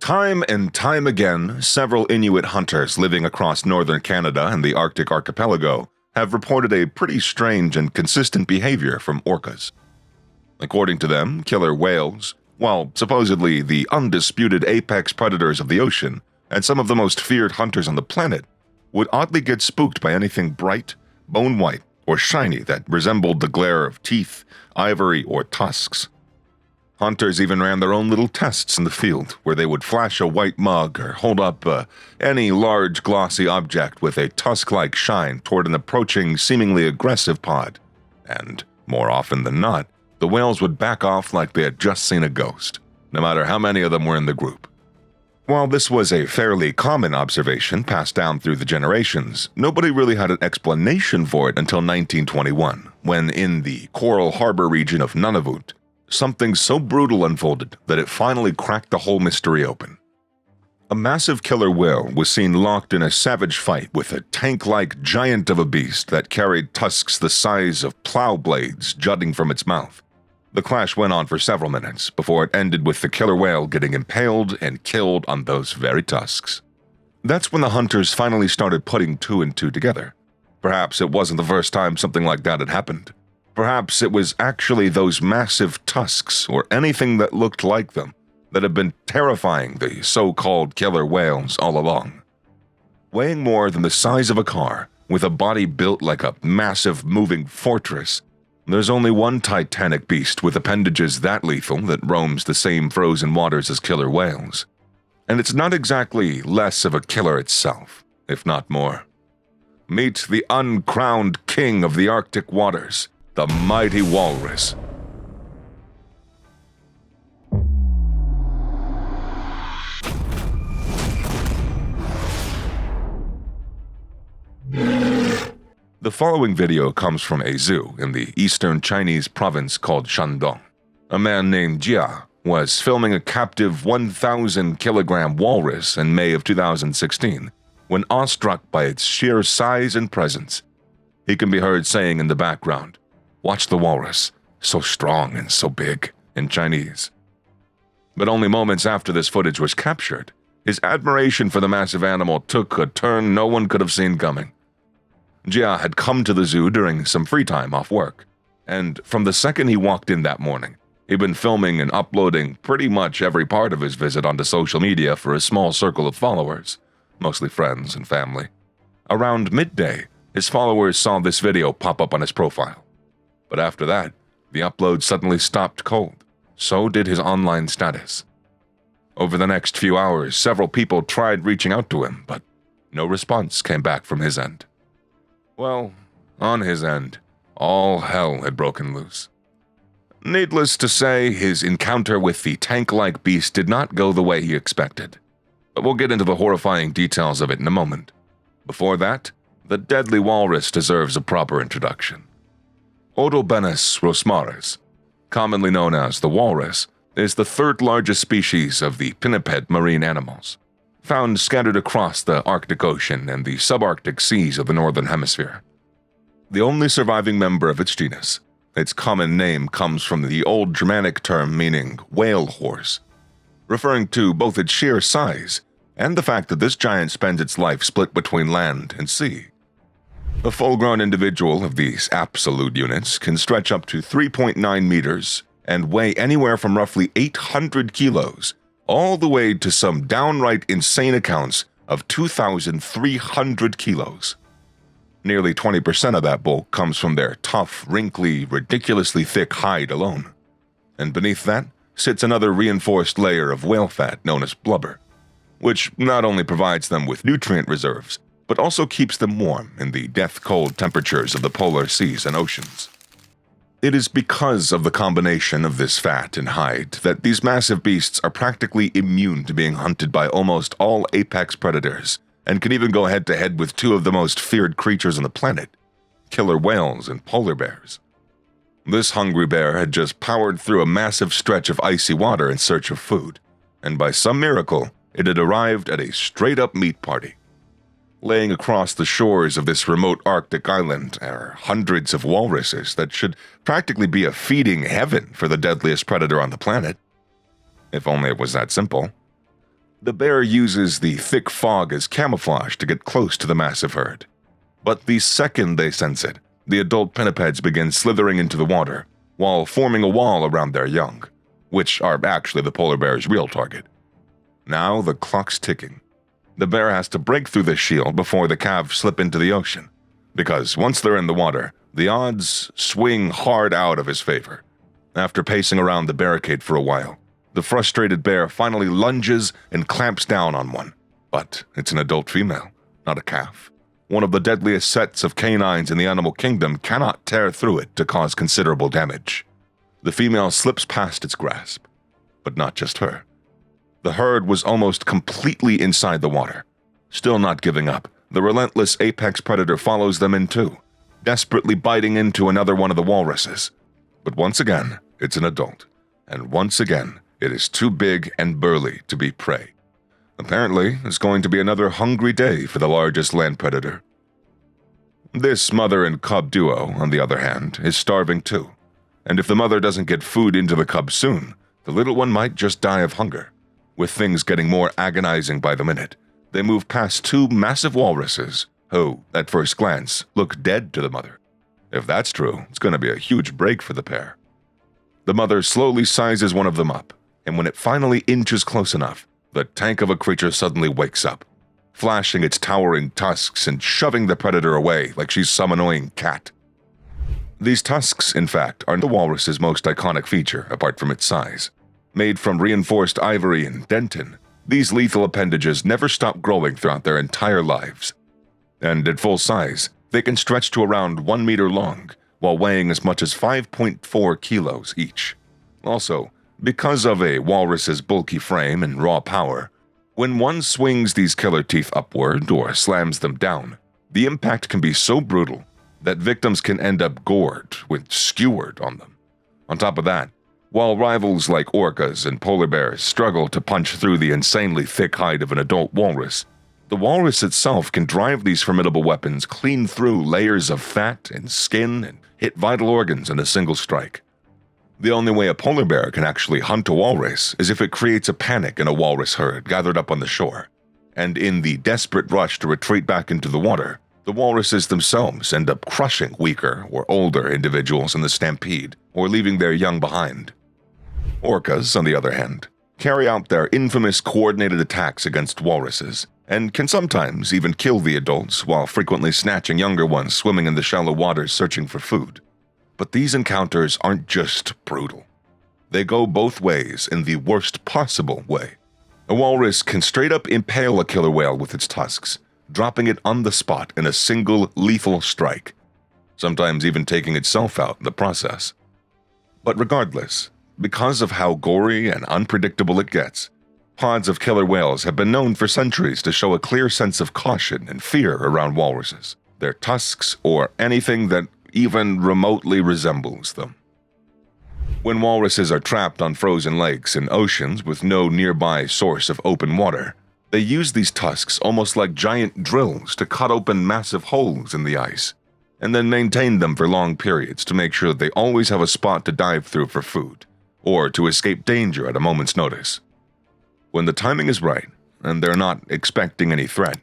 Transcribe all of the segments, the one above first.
Time and time again, several Inuit hunters living across northern Canada and the Arctic archipelago have reported a pretty strange and consistent behavior from orcas. According to them, killer whales, while supposedly the undisputed apex predators of the ocean and some of the most feared hunters on the planet, would oddly get spooked by anything bright, bone-white, or shiny that resembled the glare of teeth, ivory, or tusks. Hunters even ran their own little tests in the field, where they would flash a white mug or hold up any large glossy object with a tusk-like shine toward an approaching, seemingly aggressive pod. And, more often than not, the whales would back off like they had just seen a ghost, no matter how many of them were in the group. While this was a fairly common observation passed down through the generations, nobody really had an explanation for it until 1921, when in the Coral Harbor region of Nunavut, something so brutal unfolded that it finally cracked the whole mystery open. A massive killer whale was seen locked in a savage fight with a tank-like giant of a beast that carried tusks the size of plow blades jutting from its mouth. The clash went on for several minutes before it ended with the killer whale getting impaled and killed on those very tusks. That's when the hunters finally started putting two and two together. Perhaps it wasn't the first time something like that had happened. Perhaps it was actually those massive tusks, or anything that looked like them, that had been terrifying the so-called killer whales all along. Weighing more than the size of a car, with a body built like a massive moving fortress, there's only one titanic beast with appendages that lethal that roams the same frozen waters as killer whales. And it's not exactly less of a killer itself, if not more. Meet the uncrowned king of the Arctic waters, the mighty Walrus. The following video comes from a zoo in the eastern Chinese province called Shandong. A man named Jia was filming a captive 1,000-kilogram walrus in May of 2016 when awestruck by its sheer size and presence. He can be heard saying in the background, "Watch the walrus, so strong and so big," in Chinese. But only moments after this footage was captured, his admiration for the massive animal took a turn no one could have seen coming. Jia had come to the zoo during some free time off work, and from the second he walked in that morning, he'd been filming and uploading pretty much every part of his visit onto social media for a small circle of followers, mostly friends and family. Around midday, his followers saw this video pop up on his profile. But after that, the upload suddenly stopped cold. So did his online status. Over the next few hours, several people tried reaching out to him, but no response came back from his end. Well, on his end, all hell had broken loose. Needless to say, his encounter with the tank-like beast did not go the way he expected. But we'll get into the horrifying details of it in a moment. Before that, the deadly walrus deserves a proper introduction. Odobenus rosmaris, commonly known as the walrus, is the third largest species of the pinniped marine animals, found scattered across the Arctic Ocean and the subarctic seas of the Northern Hemisphere. The only surviving member of its genus, its common name comes from the old Germanic term meaning whale horse, referring to both its sheer size and the fact that this giant spends its life split between land and sea. A full-grown individual of these absolute units can stretch up to 3.9 meters and weigh anywhere from roughly 800 kilos, all the way to some downright insane accounts of 2,300 kilos. Nearly 20% of that bulk comes from their tough, wrinkly, ridiculously thick hide alone. And beneath that sits another reinforced layer of whale fat known as blubber, which not only provides them with nutrient reserves, but also keeps them warm in the death-cold temperatures of the polar seas and oceans. It is because of the combination of this fat and hide that these massive beasts are practically immune to being hunted by almost all apex predators, and can even go head-to-head with two of the most feared creatures on the planet, killer whales and polar bears. This hungry bear had just powered through a massive stretch of icy water in search of food, and by some miracle, it had arrived at a straight-up meat party. Laying across the shores of this remote Arctic island are hundreds of walruses that should practically be a feeding heaven for the deadliest predator on the planet. If only it was that simple. The bear uses the thick fog as camouflage to get close to the massive herd. But the second they sense it, the adult pinnipeds begin slithering into the water, while forming a wall around their young, which are actually the polar bear's real target. Now the clock's ticking. The bear has to break through the shield before the calves slip into the ocean, because once they're in the water, the odds swing hard out of his favor. After pacing around the barricade for a while, the frustrated bear finally lunges and clamps down on one. But it's an adult female, not a calf. One of the deadliest sets of canines in the animal kingdom cannot tear through it to cause considerable damage. The female slips past its grasp, but not just her. The herd was almost completely inside the water. Still not giving up, the relentless apex predator follows them in too, desperately biting into another one of the walruses. But once again, it's an adult, and once again, it is too big and burly to be prey. Apparently, it's going to be another hungry day for the largest land predator. This mother and cub duo, on the other hand, is starving too, and if the mother doesn't get food into the cub soon, the little one might just die of hunger. With things getting more agonizing by the minute, they move past two massive walruses, who, at first glance, look dead to the mother. If that's true, it's going to be a huge break for the pair. The mother slowly sizes one of them up, and when it finally inches close enough, the tank of a creature suddenly wakes up, flashing its towering tusks and shoving the predator away like she's some annoying cat. These tusks, in fact, are the walrus's most iconic feature, apart from its size. Made from reinforced ivory and dentin, these lethal appendages never stop growing throughout their entire lives. And at full size, they can stretch to around 1 meter long, while weighing as much as 5.4 kilos each. Also, because of a walrus's bulky frame and raw power, when one swings these killer teeth upward or slams them down, the impact can be so brutal that victims can end up gored with skewered on them. On top of that, while rivals like orcas and polar bears struggle to punch through the insanely thick hide of an adult walrus, the walrus itself can drive these formidable weapons clean through layers of fat and skin and hit vital organs in a single strike. The only way a polar bear can actually hunt a walrus is if it creates a panic in a walrus herd gathered up on the shore, and in the desperate rush to retreat back into the water, the walruses themselves end up crushing weaker or older individuals in the stampede or leaving their young behind. Orcas, on the other hand, carry out their infamous coordinated attacks against walruses, and can sometimes even kill the adults while frequently snatching younger ones swimming in the shallow waters searching for food. But these encounters aren't just brutal. They go both ways in the worst possible way. A walrus can straight up impale a killer whale with its tusks, dropping it on the spot in a single lethal strike, sometimes even taking itself out in the process. But regardless, because of how gory and unpredictable it gets, pods of killer whales have been known for centuries to show a clear sense of caution and fear around walruses, their tusks, or anything that even remotely resembles them. When walruses are trapped on frozen lakes and oceans with no nearby source of open water, they use these tusks almost like giant drills to cut open massive holes in the ice, and then maintain them for long periods to make sure that they always have a spot to dive through for food, or to escape danger at a moment's notice. When the timing is right, and they're not expecting any threat,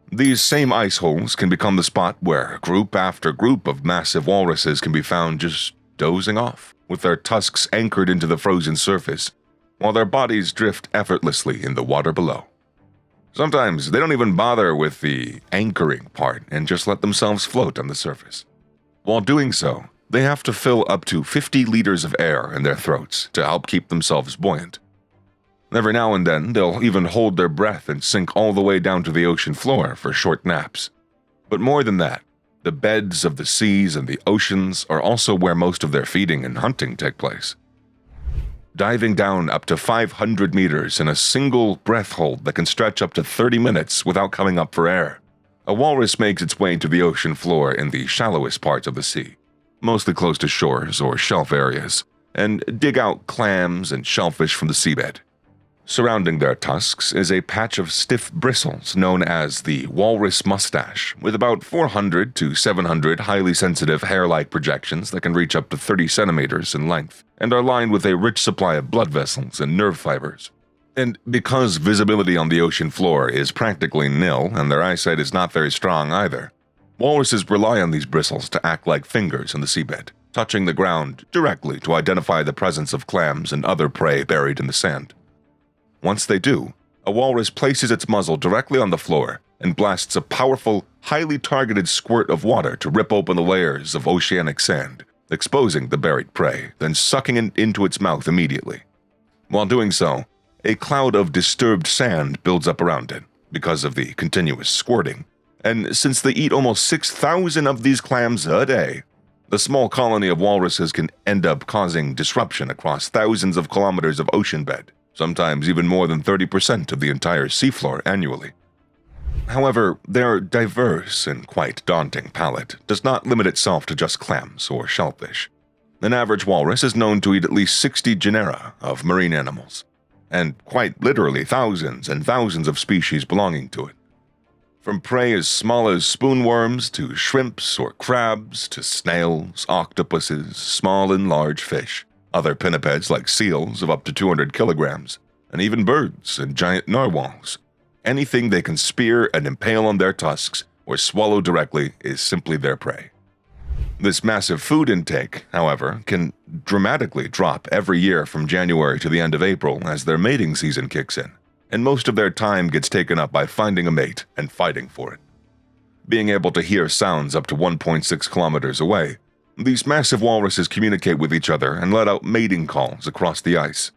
these same ice holes can become the spot where group after group of massive walruses can be found just dozing off, with their tusks anchored into the frozen surface, while their bodies drift effortlessly in the water below. Sometimes they don't even bother with the anchoring part and just let themselves float on the surface. While doing so, they have to fill up to 50 liters of air in their throats to help keep themselves buoyant. Every now and then, they'll even hold their breath and sink all the way down to the ocean floor for short naps. But more than that, the beds of the seas and the oceans are also where most of their feeding and hunting take place. Diving down up to 500 meters in a single breath hold that can stretch up to 30 minutes without coming up for air, a walrus makes its way to the ocean floor in the shallowest parts of the sea, mostly close to shores or shelf areas, and dig out clams and shellfish from the seabed. Surrounding their tusks is a patch of stiff bristles known as the walrus mustache, with about 400 to 700 highly sensitive hair-like projections that can reach up to 30 centimeters in length, and are lined with a rich supply of blood vessels and nerve fibers. And because visibility on the ocean floor is practically nil and their eyesight is not very strong either, walruses rely on these bristles to act like fingers in the seabed, touching the ground directly to identify the presence of clams and other prey buried in the sand. Once they do, a walrus places its muzzle directly on the floor and blasts a powerful, highly targeted squirt of water to rip open the layers of oceanic sand, exposing the buried prey, then sucking it into its mouth immediately. While doing so, a cloud of disturbed sand builds up around it because of the continuous squirting, and since they eat almost 6,000 of these clams a day, the small colony of walruses can end up causing disruption across thousands of kilometers of ocean bed, sometimes even more than 30% of the entire seafloor annually. However, their diverse and quite daunting palate does not limit itself to just clams or shellfish. An average walrus is known to eat at least 60 genera of marine animals, and quite literally thousands and thousands of species belonging to it. From prey as small as spoonworms to shrimps or crabs to snails, octopuses, small and large fish, other pinnipeds like seals of up to 200 kilograms, and even birds and giant narwhals. Anything they can spear and impale on their tusks or swallow directly is simply their prey. This massive food intake, however, can dramatically drop every year from January to the end of April as their mating season kicks in, and most of their time gets taken up by finding a mate and fighting for it. Being able to hear sounds up to 1.6 kilometers away, these massive walruses communicate with each other and let out mating calls across the ice.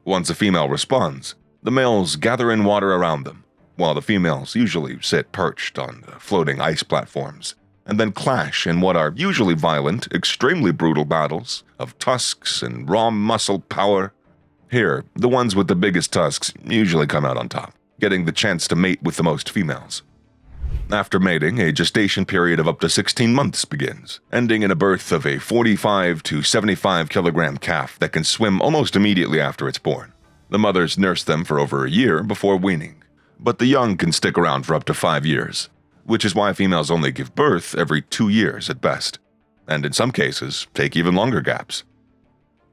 Once a female responds, the males gather in water around them, while the females usually sit perched on the floating ice platforms, and then clash in what are usually violent, extremely brutal battles of tusks and raw muscle power. Here, the ones with the biggest tusks usually come out on top, getting the chance to mate with the most females. After mating, a gestation period of up to 16 months begins, ending in a birth of a 45 to 75 kilogram calf that can swim almost immediately after it's born. The mothers nurse them for over a year before weaning, but the young can stick around for up to 5 years, which is why females only give birth every 2 years at best, and in some cases take even longer gaps.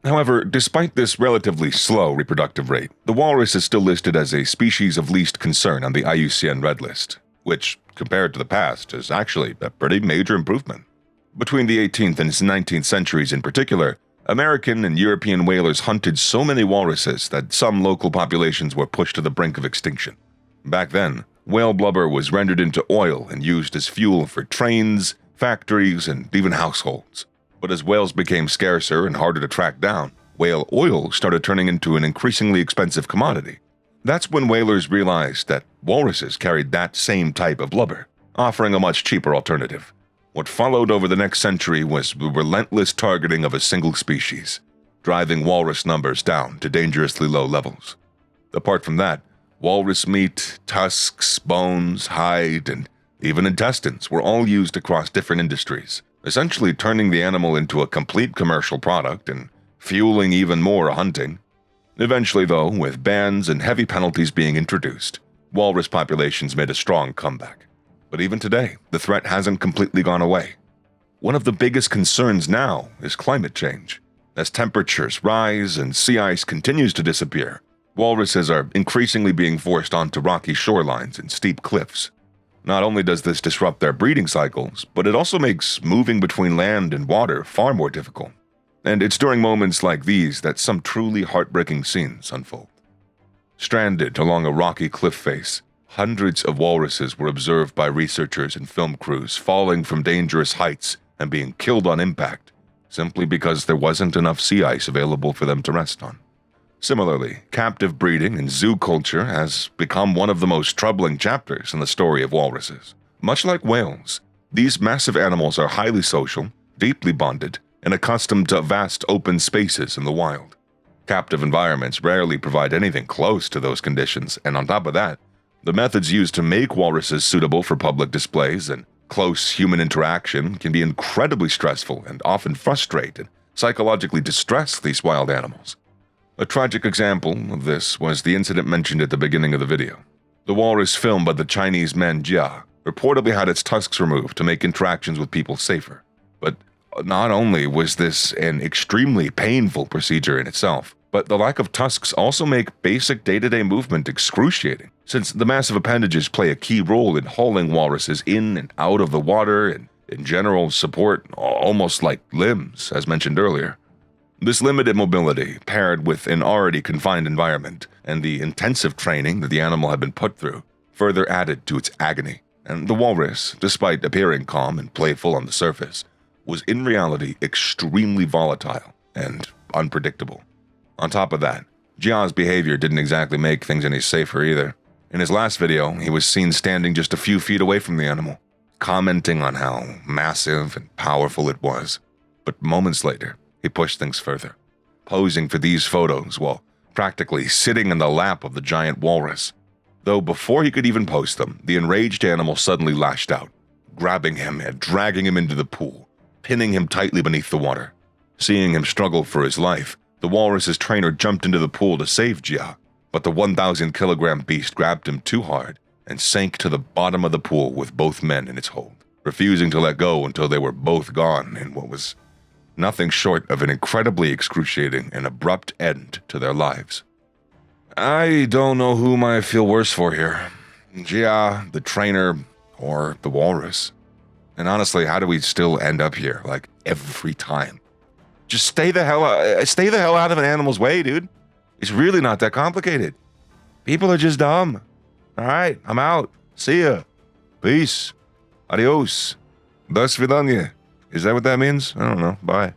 However, despite this relatively slow reproductive rate, the walrus is still listed as a species of least concern on the IUCN Red List, which, compared to the past, is actually a pretty major improvement. Between the 18th and 19th centuries in particular, American and European whalers hunted so many walruses that some local populations were pushed to the brink of extinction. Back then, whale blubber was rendered into oil and used as fuel for trains, factories, and even households. But as whales became scarcer and harder to track down, whale oil started turning into an increasingly expensive commodity. That's when whalers realized that walruses carried that same type of blubber, offering a much cheaper alternative. What followed over the next century was the relentless targeting of a single species, driving walrus numbers down to dangerously low levels. Apart from that, walrus meat, tusks, bones, hide, and even intestines were all used across different industries, essentially turning the animal into a complete commercial product and fueling even more hunting. Eventually, though, with bans and heavy penalties being introduced, walrus populations made a strong comeback. But even today, the threat hasn't completely gone away. One of the biggest concerns now is climate change. As temperatures rise and sea ice continues to disappear, walruses are increasingly being forced onto rocky shorelines and steep cliffs. Not only does this disrupt their breeding cycles, but it also makes moving between land and water far more difficult. And it's during moments like these that some truly heartbreaking scenes unfold. Stranded along a rocky cliff face, hundreds of walruses were observed by researchers and film crews falling from dangerous heights and being killed on impact, simply because there wasn't enough sea ice available for them to rest on. Similarly, captive breeding and zoo culture has become one of the most troubling chapters in the story of walruses. Much like whales, these massive animals are highly social, deeply bonded, and accustomed to vast open spaces in the wild. Captive environments rarely provide anything close to those conditions, and on top of that, the methods used to make walruses suitable for public displays and close human interaction can be incredibly stressful and often frustrate and psychologically distress these wild animals. A tragic example of this was the incident mentioned at the beginning of the video. The walrus filmed by the Chinese man Jia reportedly had its tusks removed to make interactions with people safer. But Not only was this an extremely painful procedure in itself, but the lack of tusks also make basic day-to-day movement excruciating, since the massive appendages play a key role in hauling walruses in and out of the water and, in general, support almost like limbs, as mentioned earlier. This limited mobility, paired with an already confined environment and the intensive training that the animal had been put through, further added to its agony, and the walrus, despite appearing calm and playful on the surface, was in reality extremely volatile and unpredictable. On top of that, Jia's behavior didn't exactly make things any safer either. In his last video, he was seen standing just a few feet away from the animal, commenting on how massive and powerful it was. But moments later, he pushed things further, posing for these photos while practically sitting in the lap of the giant walrus. Though before he could even post them, the enraged animal suddenly lashed out, grabbing him and dragging him into the pool, pinning him tightly beneath the water. Seeing him struggle for his life, the walrus's trainer jumped into the pool to save Jia, but the 1,000-kilogram beast grabbed him too hard and sank to the bottom of the pool with both men in its hold, refusing to let go until they were both gone in what was nothing short of an incredibly excruciating and abrupt end to their lives. I don't know whom I feel worse for here, Jia, the trainer, or the walrus. And honestly, how do we still end up here, like, every time? Just stay the hell out of an animal's way, dude. It's really not that complicated. People are just dumb. All right, I'm out. See ya. Peace. Adios. До свидания. Is that what that means? I don't know. Bye.